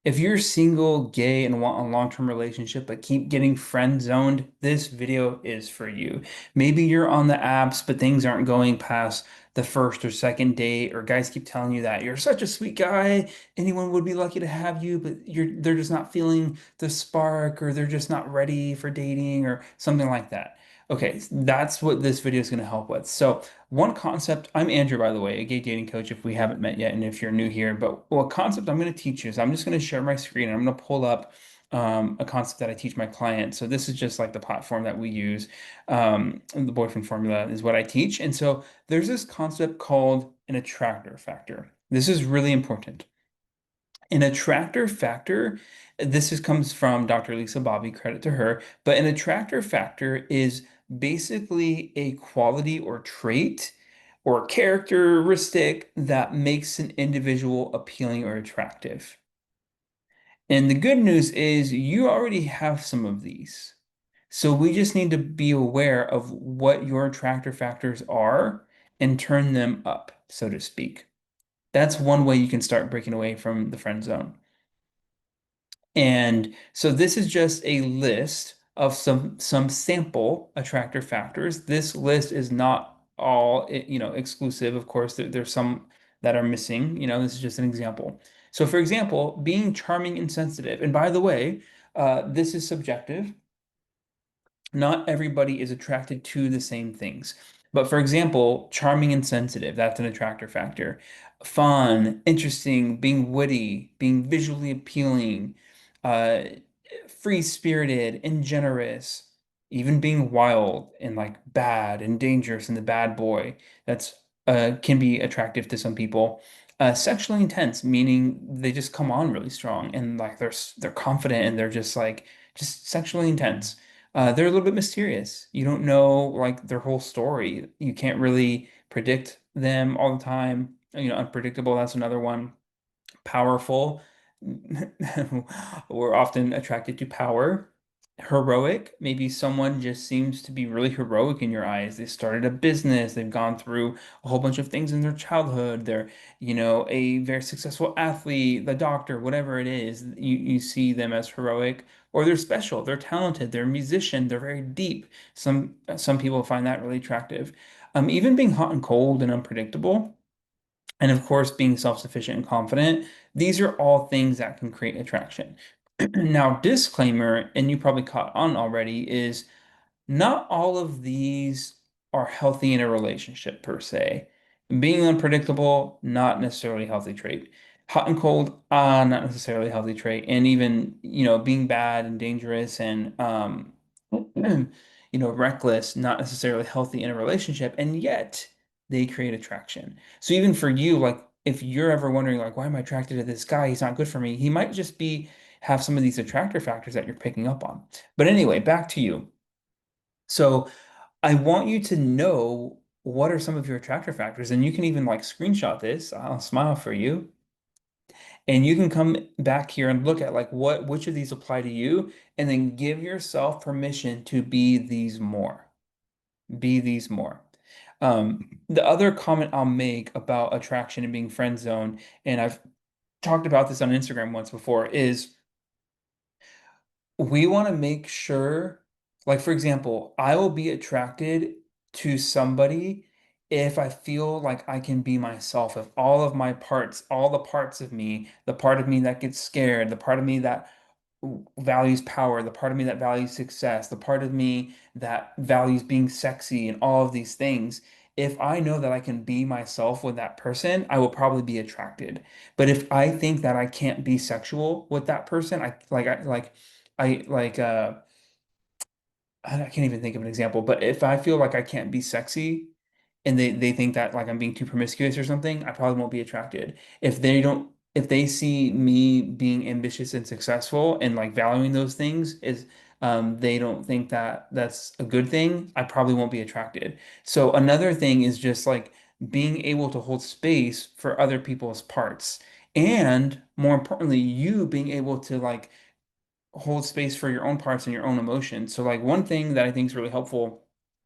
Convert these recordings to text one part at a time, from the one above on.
If you're single, gay, and want a long-term relationship but keep getting friend zoned, this video is for you. Maybe you're on the apps, but things aren't going past the first or second date, or guys keep telling you that you're such a sweet guy, anyone would be lucky to have you, but they're just not feeling the spark, or they're just not ready for dating, or something like that. Okay, that's what this video is going to help with. So one concept, I'm Andrew, by the way, a gay dating coach if we haven't met yet, and if you're new here, but what concept I'm going to teach you is I'm just going to share my screen and I'm going to pull up a concept that I teach my clients. So this is just like the platform that we use. The boyfriend formula is what I teach. And so there's this concept called an attractor factor. This is really important. An attractor factor, comes from Dr. Lisa Bobby, credit to her, but an attractor factor is basically a quality or trait or characteristic that makes an individual appealing or attractive. And the good news is you already have some of these. So we just need to be aware of what your attractor factors are and turn them up, so to speak. That's one way you can start breaking away from the friend zone. And so this is just a list of some sample attractor factors. This list is not all, exclusive. Of course, there's some that are missing. This is just an example. So for example, being charming and sensitive. And by the way, this is subjective. Not everybody is attracted to the same things. But for example, charming and sensitive, that's an attractor factor. Fun, interesting, being witty, being visually appealing, uh, free-spirited and generous, even being wild and like bad and dangerous and the bad boy. That's can be attractive to some people. Sexually intense, meaning they just come on really strong and like they're confident and they're just like just sexually intense. They're a little bit mysterious. You don't know like their whole story. You can't really predict them all the time. Unpredictable, that's another one. Powerful. We're often attracted to power. Heroic. Maybe someone just seems to be really heroic in your eyes. They started a business, they've gone through a whole bunch of things in their childhood. They're, a very successful athlete, the doctor, whatever it is, you see them as heroic. Or they're special, they're talented, they're a musician, they're very deep. Some people find that really attractive. Even being hot and cold and unpredictable. And of course, being self-sufficient and confident, these are all things that can create attraction. Now, disclaimer, and you probably caught on already, is not all of these are healthy in a relationship per se. Being unpredictable, not necessarily a healthy trait. Hot and cold, not necessarily a healthy trait. And even, being bad and dangerous and, reckless, not necessarily healthy in a relationship. And yet they create attraction. So even for you, like if you're ever wondering, like, why am I attracted to this guy? He's not good for me. He might just have some of these attractor factors that you're picking up on. But anyway, back to you. So I want you to know what are some of your attractor factors, and you can even like screenshot this. I'll smile for you. And you can come back here and look at like which of these apply to you, and then give yourself permission to be these more. Be these more. The other comment I'll make about attraction and being friend zone, and I've talked about this on Instagram once before, is we want to make sure, like for example, I will be attracted to somebody if I feel like I can be myself, if all of my parts, all the parts of me, the part of me that gets scared, the part of me that values power, the part of me that values success, the part of me that values being sexy and all of these things. If I know that I can be myself with that person, I will probably be attracted. But if I think that I can't be sexual with that person, I like I can't even think of an example, but if I feel like I can't be sexy and they think that like I'm being too promiscuous or something, I probably won't be attracted. If they see me being ambitious and successful and like valuing those things is they don't think that that's a good thing, I probably won't be attracted. So another thing is just like being able to hold space for other people's parts. And more importantly, you being able to like hold space for your own parts and your own emotions. So like one thing that I think is really helpful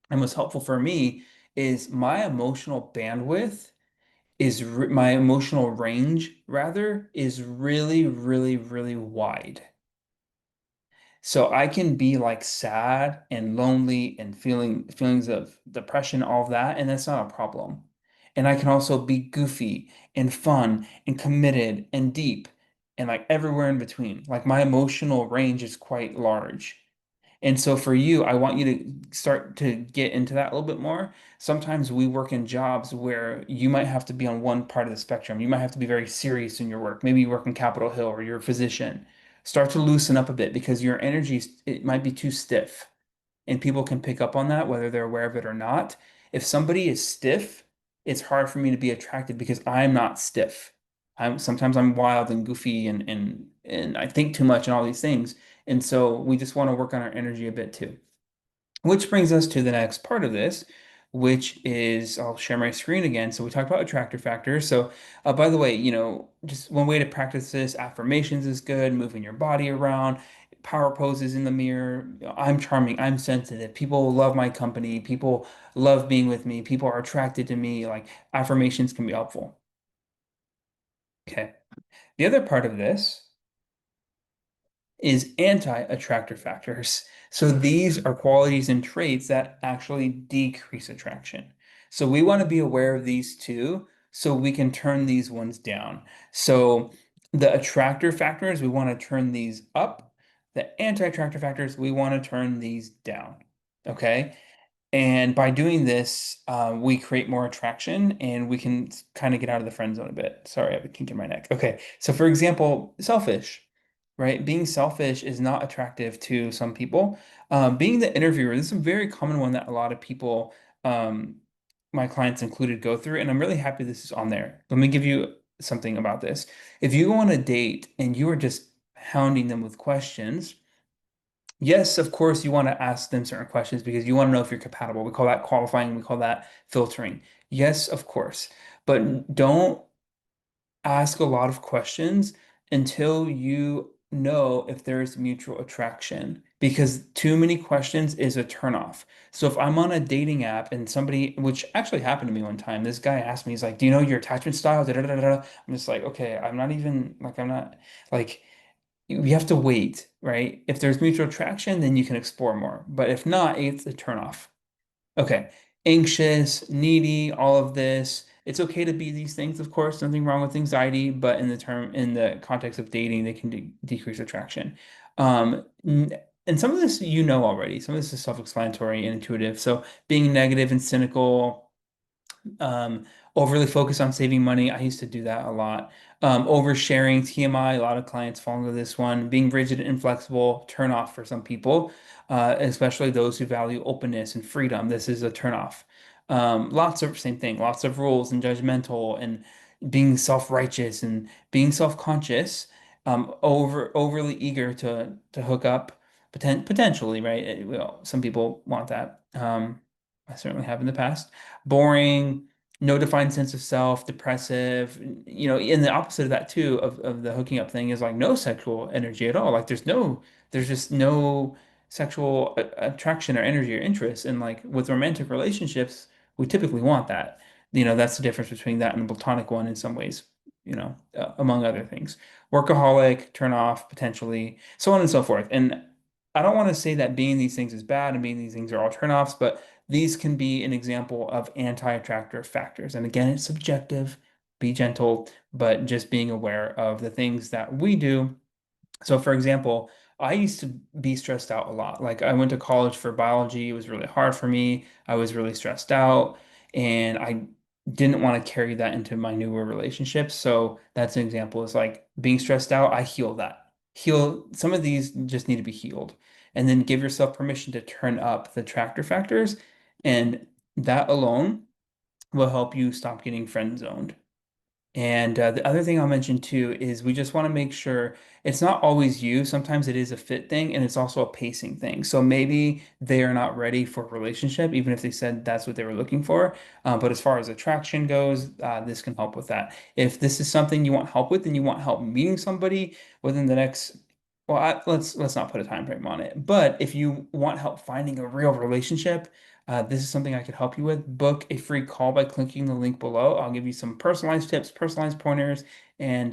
and was helpful for me is my emotional bandwidth my emotional range rather is really, really, really wide. So I can be like sad and lonely and feelings of depression, all of that, and that's not a problem. And I can also be goofy and fun and committed and deep and like everywhere in between. Like my emotional range is quite large. And so for you, I want you to start to get into that a little bit more. Sometimes we work in jobs where you might have to be on one part of the spectrum. You might have to be very serious in your work. Maybe you work in Capitol Hill or you're a physician. Start to loosen up a bit because your energy, it might be too stiff. And people can pick up on that, whether they're aware of it or not. If somebody is stiff, it's hard for me to be attracted because I'm not stiff. Sometimes I'm wild and goofy and I think too much and all these things. And so we just want to work on our energy a bit too. Which brings us to the next part of this, which is I'll share my screen again. So we talked about attractor factors. So by the way, just one way to practice this, affirmations is good, moving your body around, power poses in the mirror. I'm charming, I'm sensitive. People love my company. People love being with me. People are attracted to me. Like affirmations can be helpful. Okay. The other part of this is anti-attractor factors. So these are qualities and traits that actually decrease attraction. So we want to be aware of these too, so we can turn these ones down. So the attractor factors, we want to turn these up. The anti-attractor factors, we want to turn these down. Okay. And by doing this, we create more attraction and we can kind of get out of the friend zone a bit. Sorry, I have a kink in my neck. Okay. So, for example, selfish, right? Being selfish is not attractive to some people. Being the interviewer, this is a very common one that a lot of people, um, my clients included, go through. And I'm really happy this is on there. Let me give you something about this. If you go on a date and you are just hounding them with questions, yes, of course, you want to ask them certain questions because you want to know if you're compatible. We call that qualifying, we call that filtering. Yes, of course. But don't ask a lot of questions until you know if there's mutual attraction because too many questions is a turnoff. So if I'm on a dating app and somebody, which actually happened to me one time, this guy asked me, he's like, "Do you know your attachment style?" Da, da, da, da, da. I'm just like, okay, I'm not even like, I'm not like, you have to wait, right? If there's mutual attraction, then you can explore more. But if not, it's a turnoff. Okay. Anxious, needy, all of this. It's okay to be these things, of course, nothing wrong with anxiety, but in the context of dating, they can de decrease attraction. And some of this you know already. Some of this is self-explanatory and intuitive. So being negative and cynical, um, overly focused on saving money. I used to do that a lot. Oversharing, TMI, a lot of clients fall into this one. Being rigid and inflexible, turn off for some people, especially those who value openness and freedom. This is a turn off. Lots of same thing, lots of rules and judgmental and being self-righteous and being self-conscious, overly eager to hook up, potentially, right? Well, some people want that. I certainly have in the past. Boring, no defined sense of self, depressive, and the opposite of that too, of the hooking up thing is like no sexual energy at all. Like there's just no sexual attraction or energy or interest. And like with romantic relationships, we typically want that. That's the difference between that and the platonic one in some ways, among other things. Workaholic, turn off, potentially, so on and so forth. And I don't want to say that being these things is bad and being these things are all turnoffs, but these can be an example of anti-attractor factors. And again, it's subjective. Be gentle, but just being aware of the things that we do. So, for example, I used to be stressed out a lot. Like, I went to college for biology. It was really hard for me. I was really stressed out, and I didn't want to carry that into my newer relationships. So, that's an example is like being stressed out, I heal that. Heal some of these just need to be healed. And then give yourself permission to turn up the attractor factors. And that alone will help you stop getting friend zoned. And the other thing I'll mention too is we just want to make sure it's not always you. Sometimes it is a fit thing and it's also a pacing thing. So maybe they are not ready for a relationship, even if they said that's what they were looking for. But as far as attraction goes, this can help with that. If this is something you want help with and you want help meeting somebody within the next, well, let's not put a time frame on it. But if you want help finding a real relationship, this is something I could help you with, book a free call by clicking the link below. I'll give you some personalized tips, personalized pointers, and